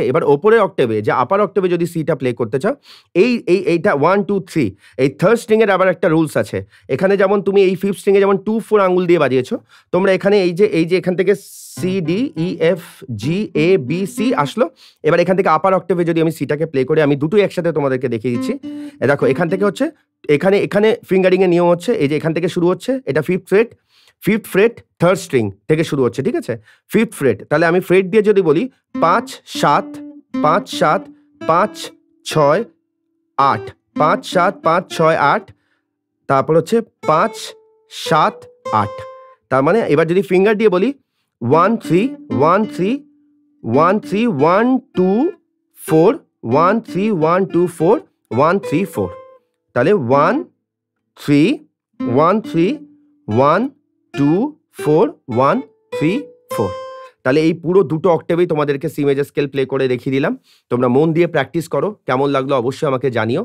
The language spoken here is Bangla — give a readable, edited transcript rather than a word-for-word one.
এবার ওপরের অক্টেভে যে আপার অক্টেভে যদি সিটা প্লে করতে চাও, এইটা 1 2 3 এই থার্ড স্ট্রিং এর আবার একটা রুলস আছে। এখানে যেমন তুমি এই ফিফথ স্ট্রিং এ যেমন 2 4 আঙ্গুল দিয়ে বাজিয়েছো, তোমরা এখানে এই যে এখান থেকে C D E F G A B C আসলো। এবার এখান থেকে আপার অক্টেভে যদি আমি সিটাকে প্লে করি, আমি দুটোই একসাথে তোমাদেরকে দেখিয়ে দিচ্ছি। দেখো এখান থেকে হচ্ছে এখানে ফিঙ্গারিং এর নিয়ম হচ্ছে এই যে এখান থেকে শুরু হচ্ছে, এটা ফিফথ ফ্রেট থার্ড স্ট্রিং থেকে শুরু হচ্ছে, ঠিক আছে? ফিফথ ফ্রেট, তাহলে আমি ফ্রেট দিয়ে যদি বলি 5 7 5 7 5 6 8 5 7 5 6 8, তারপর হচ্ছে 5 7 8। তার মানে এবার যদি ফিঙ্গার দিয়ে বলি 1 3 1 3 1 3 1 2 4 1 3 1 2 4 1 3 4, তাহলে 1 3 1 3 1 2 4 1 3 4। তাহলে এই পুরো দুটো অক্টেভেই তোমাদেরকে সি মেজর স্কেল প্লে করে দেখিয়ে দিলাম। তোমরা মন দিয়ে প্র্যাকটিস করো, কেমন লাগলো অবশ্যই আমাকে জানিও।